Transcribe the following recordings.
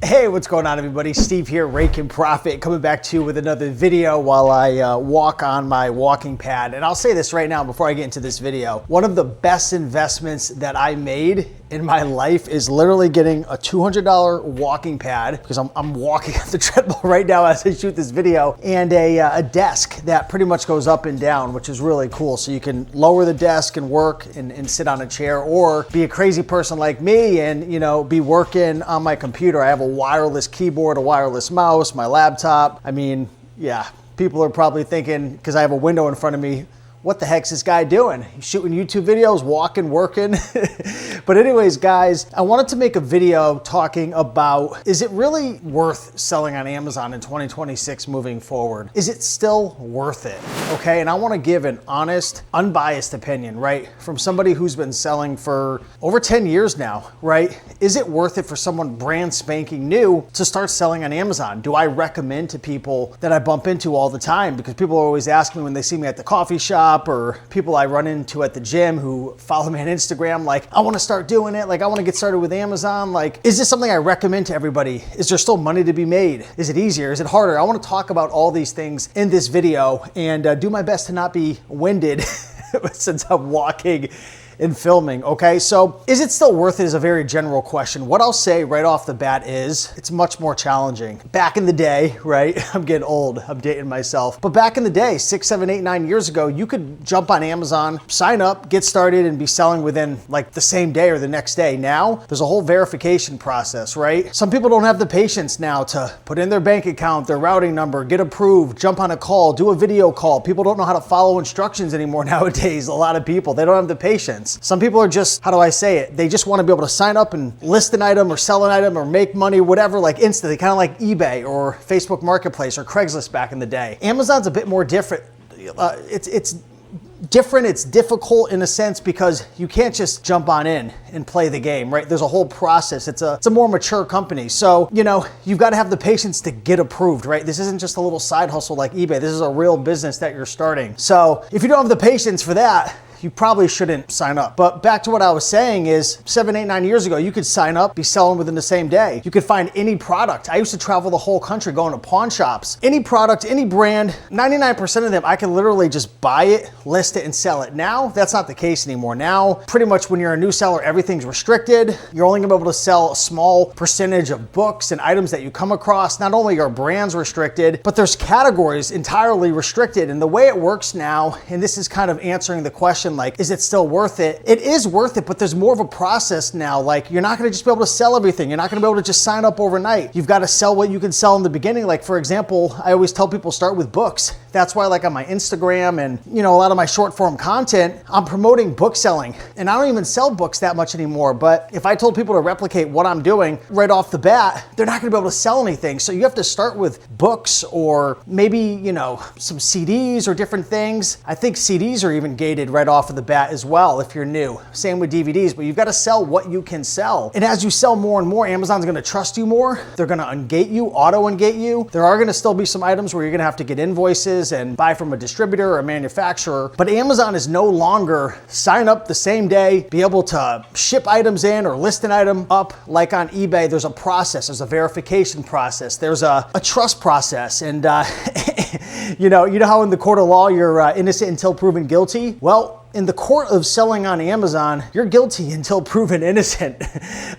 Hey, what's going on, everybody? Steve here, Rake and Profit, coming back to you with another video while I walk on my walking pad. And I'll say this right now before I get into this video. One of the best investments that I made in my life is literally getting a $200 walking pad, because I'm walking on the treadmill right now as I shoot this video, and a desk that pretty much goes up and down, which is really cool. So you can lower the desk and work and sit on a chair, or be a crazy person like me and, you know, be working on my computer. I have a wireless keyboard, a wireless mouse, my laptop. I mean, yeah, people are probably thinking, because I have a window in front of me, what the heck's this guy doing? He's shooting YouTube videos, walking, working. But anyways, guys, I wanted to make a video talking about, is it really worth selling on Amazon in 2026 moving forward? Is it still worth it? Okay, and I wanna give an honest, unbiased opinion, right? From somebody who's been selling for over 10 years now, right? Is it worth it for someone brand spanking new to start selling on Amazon? Do I recommend to people that I bump into all the time? Because people are always asking me when they see me at the coffee shop, or people I run into at the gym who follow me on Instagram, like, I wanna start doing it, like I wanna get started with Amazon. Like, is this something I recommend to everybody? Is there still money to be made? Is it easier? Is it harder? I wanna talk about all these things in this video and do my best to not be winded since I'm walking and filming, okay? So is it still worth it is a very general question. What I'll say right off the bat is it's much more challenging. Back in the day, right? I'm getting old, I'm dating myself. But back in the day, 6, 7, 8, 9 years ago, you could jump on Amazon, sign up, get started, and be selling within like the same day or the next day. Now, there's a whole verification process, right? Some people don't have the patience now to put in their bank account, their routing number, get approved, jump on a call, do a video call. People don't know how to follow instructions anymore nowadays. A lot of people, they don't have the patience. Some people are just, how do I say it? They just want to be able to sign up and list an item or sell an item or make money, whatever, like instantly, kind of like eBay or Facebook Marketplace or Craigslist back in the day. Amazon's a bit more different. It's different, it's difficult in a sense because you can't just jump on in and play the game, right? There's a whole process. It's a more mature company. So, you know, you've got to have the patience to get approved, right? This isn't just a little side hustle like eBay. This is a real business that you're starting. So if you don't have the patience for that, you probably shouldn't sign up. But back to what I was saying is 7, 8, 9 years ago, you could sign up, be selling within the same day. You could find any product. I used to travel the whole country going to pawn shops. Any product, any brand, 99% of them, I can literally just buy it, list it, and sell it. Now, that's not the case anymore. Now, pretty much when you're a new seller, everything's restricted. You're only gonna be able to sell a small percentage of books and items that you come across. Not only are brands restricted, but there's categories entirely restricted. And the way it works now, and this is kind of answering the question, like, is it still worth it? It is worth it, but there's more of a process now. Like, you're not gonna just be able to sell everything. You're not gonna be able to just sign up overnight. You've got to sell what you can sell in the beginning. Like, for example, I always tell people start with books. That's why, like, on my Instagram and, you know, a lot of my short form content, I'm promoting book selling. And I don't even sell books that much anymore. But if I told people to replicate what I'm doing right off the bat, they're not gonna be able to sell anything. So you have to start with books, or maybe, you know, some CDs or different things. I think CDs are even gated right off of the bat as well if you're new. Same with DVDs, but you've got to sell what you can sell. And as you sell more and more, Amazon's going to trust you more. They're going to ungate you, auto ungate you. There are going to still be some items where you're going to have to get invoices and buy from a distributor or a manufacturer, but Amazon is no longer sign up the same day, be able to ship items in or list an item up like on eBay. There's a process, there's a verification process, there's a trust process, and you know how in the court of law you're innocent until proven guilty? Well, in the court of selling on Amazon, you're guilty until proven innocent.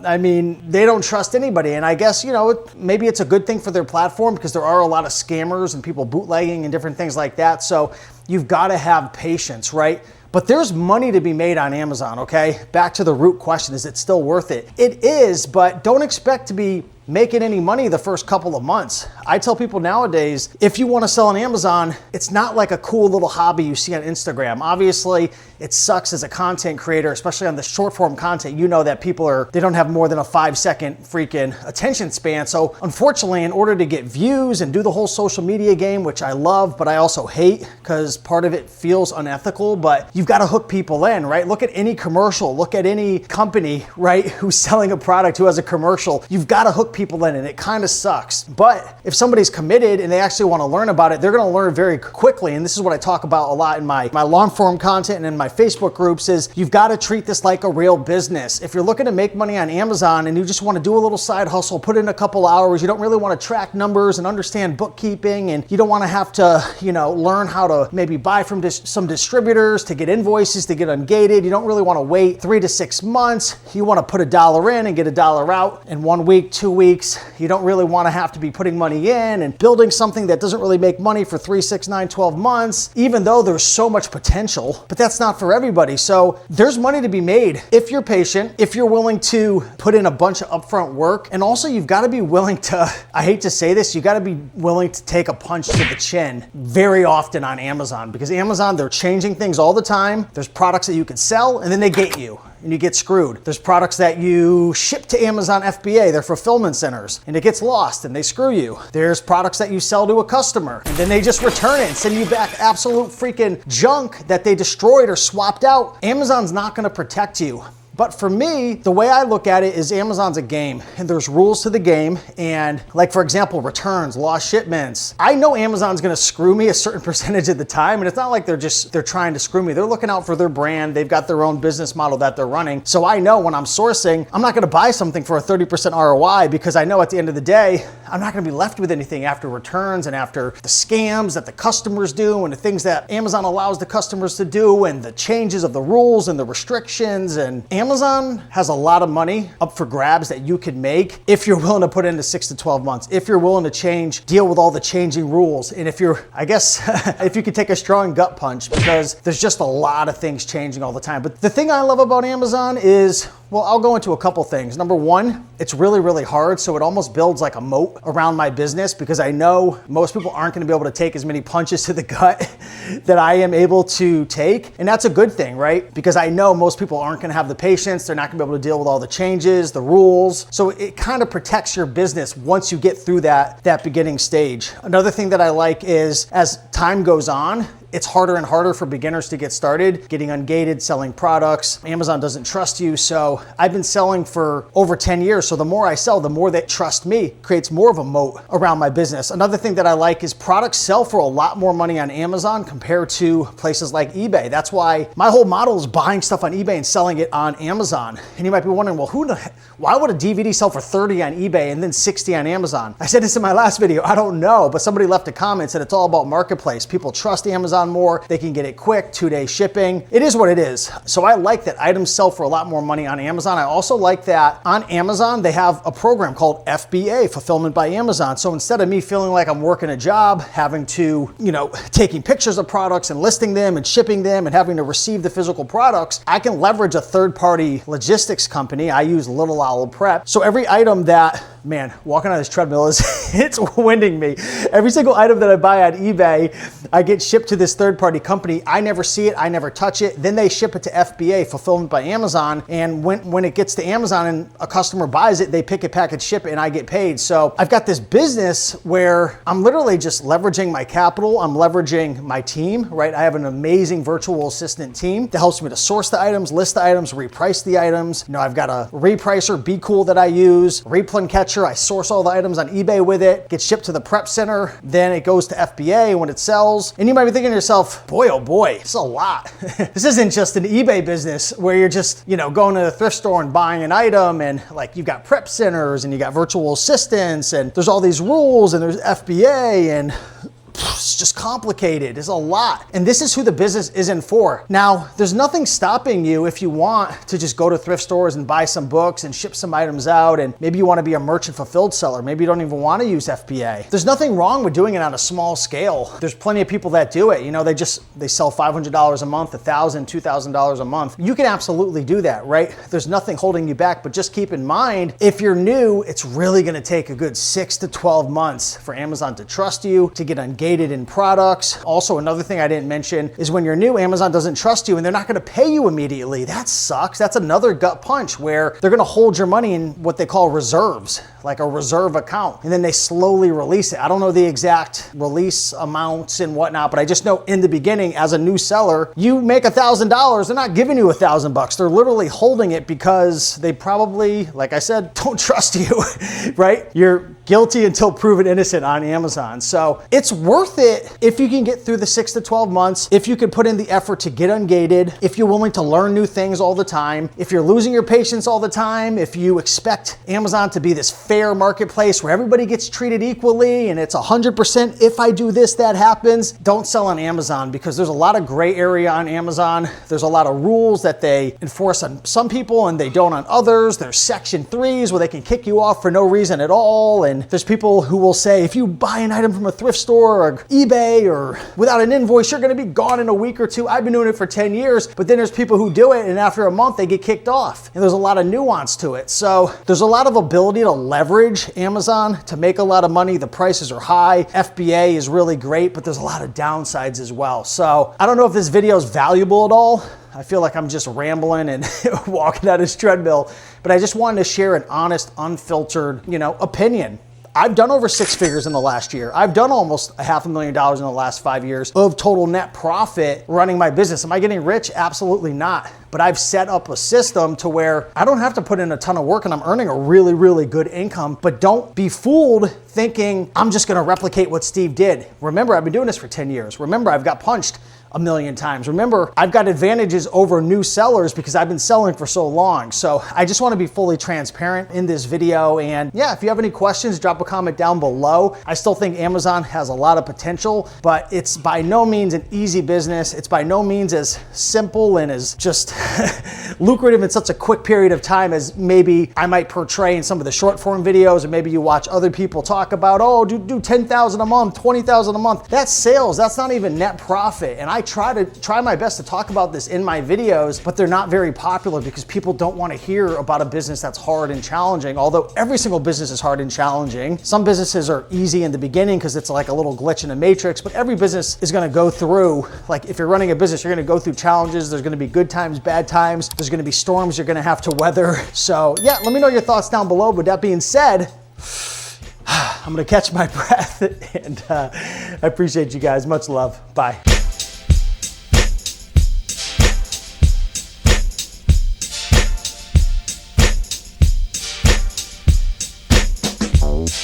I mean, they don't trust anybody. And I guess, you know, maybe it's a good thing for their platform because there are a lot of scammers and people bootlegging and different things like that. So you've got to have patience, right? But there's money to be made on Amazon, okay? Back to the root question, is it still worth it? It is, but don't expect to be making any money the first couple of months. I tell people nowadays, if you want to sell on Amazon, it's not like a cool little hobby you see on Instagram. Obviously, it sucks as a content creator, especially on the short form content. You know that people they don't have more than a 5-second freaking attention span. So unfortunately, in order to get views and do the whole social media game, which I love, but I also hate because part of it feels unethical, but you've got to hook people in, right? Look at any commercial, look at any company, right, who's selling a product, who has a commercial. You've got to hook put people in, and it kind of sucks. But if somebody's committed and they actually want to learn about it, they're going to learn very quickly. And this is what I talk about a lot in my long form content and in my Facebook groups is you've got to treat this like a real business. If you're looking to make money on Amazon and you just want to do a little side hustle, put in a couple hours, you don't really want to track numbers and understand bookkeeping, and you don't want to have to, learn how to maybe buy from some distributors to get invoices, to get ungated. You don't really want to wait 3 to 6 months. You want to put $1 in and get $1 out in 1 week, 2 weeks. You don't really want to have to be putting money in and building something that doesn't really make money for 3, 6, 9, 12 months, even though there's so much potential, but that's not for everybody. So there's money to be made if you're patient, if you're willing to put in a bunch of upfront work. And also you've got to be willing to, I hate to say this, you got to be willing to take a punch to the chin very often on Amazon, because Amazon, they're changing things all the time. There's products that you can sell and then they gate you and you get screwed. There's products that you ship to Amazon FBA, they're fulfillment centers, and it gets lost and they screw you. There's products that you sell to a customer and then they just return it and send you back absolute freaking junk that they destroyed or swapped out. Amazon's not gonna protect you. But for me, the way I look at it is Amazon's a game and there's rules to the game. And like, for example, returns, lost shipments. I know Amazon's gonna screw me a certain percentage of the time. And it's not like they're trying to screw me. They're looking out for their brand. They've got their own business model that they're running. So I know when I'm sourcing, I'm not gonna buy something for a 30% ROI, because I know at the end of the day, I'm not gonna be left with anything after returns and after the scams that the customers do and the things that Amazon allows the customers to do and the changes of the rules and the restrictions. And Amazon has a lot of money up for grabs that you can make if you're willing to put into 6 to 12 months, if you're willing to deal with all the changing rules. And if you're, I guess, if you could take a strong gut punch, because there's just a lot of things changing all the time. But the thing I love about Amazon is, well, I'll go into a couple things. Number one, it's really, really hard. So it almost builds like a moat around my business, because I know most people aren't going to be able to take as many punches to the gut that I am able to take. And that's a good thing, right? Because I know most people aren't going to have the patience. They're not going to be able to deal with all the changes, the rules. So it kind of protects your business once you get through that beginning stage. Another thing that I like is, as time goes on, it's harder and harder for beginners to get started, getting ungated, selling products. Amazon doesn't trust you. So I've been selling for over 10 years. So the more I sell, the more they trust me, creates more of a moat around my business. Another thing that I like is products sell for a lot more money on Amazon compared to places like eBay. That's why my whole model is buying stuff on eBay and selling it on Amazon. And you might be wondering, well, why would a DVD sell for 30 on eBay and then 60 on Amazon? I said this in my last video, I don't know, but somebody left a comment and said it's all about marketplace. People trust Amazon more, they can get it quick, 2-day shipping. It is what it is. So I like that items sell for a lot more money on Amazon. I also like that on Amazon, they have a program called FBA, Fulfillment by Amazon. So instead of me feeling like I'm working a job, having to, taking pictures of products and listing them and shipping them and having to receive the physical products, I can leverage a third-party logistics company. I use Little Owl Prep. So every item that, man, walking on this treadmill it's winding me. Every single item that I buy on eBay, I get shipped to this third-party company. I never see it, I never touch it. Then they ship it to FBA, Fulfillment by Amazon. And when it gets to Amazon and a customer buys it, they pick it, package, ship it, and I get paid. So I've got this business where I'm literally just leveraging my capital. I'm leveraging my team, right? I have an amazing virtual assistant team that helps me to source the items, list the items, reprice the items. I've got a repricer, Be Cool, that I use, Replan Catcher. I source all the items on eBay with it, gets shipped to the prep center. Then it goes to FBA when it sells. And you might be thinking to yourself, boy, oh boy, it's a lot. This isn't just an eBay business where you're just, going to the thrift store and buying an item, and like you've got prep centers and you got virtual assistants and there's all these rules and there's FBA and it's just complicated. It's a lot. And this is who the business isn't for. Now, there's nothing stopping you if you want to just go to thrift stores and buy some books and ship some items out. And maybe you want to be a merchant fulfilled seller. Maybe you don't even want to use FBA. There's nothing wrong with doing it on a small scale. There's plenty of people that do it. They sell $500 a month, $1,000, $2,000 a month. You can absolutely do that, right? There's nothing holding you back, but just keep in mind, if you're new, it's really going to take a good 6 to 12 months for Amazon to trust you, to get ungated, ungated in products. Also, another thing I didn't mention is when you're new, Amazon doesn't trust you and they're not gonna pay you immediately. That sucks. That's another gut punch where they're gonna hold your money in what they call reserves, like a reserve account, and then they slowly release it. I don't know the exact release amounts and whatnot, but I just know in the beginning, as a new seller, you make $1,000, they're not giving you $1,000. They're literally holding it because they probably, like I said, don't trust you, right? You're guilty until proven innocent on Amazon. So it's worth it if you can get through the 6 to 12 months, if you can put in the effort to get ungated, if you're willing to learn new things all the time, if you're losing your patience all the time, if you expect Amazon to be this fair marketplace where everybody gets treated equally and it's 100% if I do this, that happens. Don't sell on Amazon because there's a lot of gray area on Amazon. There's a lot of rules that they enforce on some people and they don't on others. There's Section 3s where they can kick you off for no reason at all. And there's people who will say, if you buy an item from a thrift store or eBay or without an invoice, you're gonna be gone in a week or two. I've been doing it for 10 years, but then there's people who do it and after a month they get kicked off. And there's a lot of nuance to it. So there's a lot of ability to leverage Amazon to make a lot of money. The prices are high. FBA is really great, but there's a lot of downsides as well. So I don't know if this video is valuable at all. I feel like I'm just rambling and walking down this treadmill, but I just wanted to share an honest, unfiltered, opinion. I've done over 6 figures in the last year. I've done almost $500,000 in the last 5 years of total net profit running my business. Am I getting rich? Absolutely not. But I've set up a system to where I don't have to put in a ton of work and I'm earning a really, really good income. But don't be fooled thinking I'm just gonna replicate what Steve did. Remember, I've been doing this for 10 years. Remember, I've got punched a million times. Remember, I've got advantages over new sellers because I've been selling for so long. So I just want to be fully transparent in this video. And yeah, if you have any questions, drop a comment down below. I still think Amazon has a lot of potential, but it's by no means an easy business. It's by no means as simple and as just lucrative in such a quick period of time as maybe I might portray in some of the short form videos, or maybe you watch other people talk about, oh, do 10,000 a month, 20,000 a month. That's sales. That's not even net profit. And I try my best to talk about this in my videos, but they're not very popular because people don't want to hear about a business that's hard and challenging. Although every single business is hard and challenging. Some businesses are easy in the beginning because it's like a little glitch in a matrix, but every business is going to go through, like if you're running a business, you're going to go through challenges. There's going to be good times, bad times. There's going to be storms you're going to have to weather. So yeah, let me know your thoughts down below. With that being said, I'm going to catch my breath and I appreciate you guys. Much love. Bye.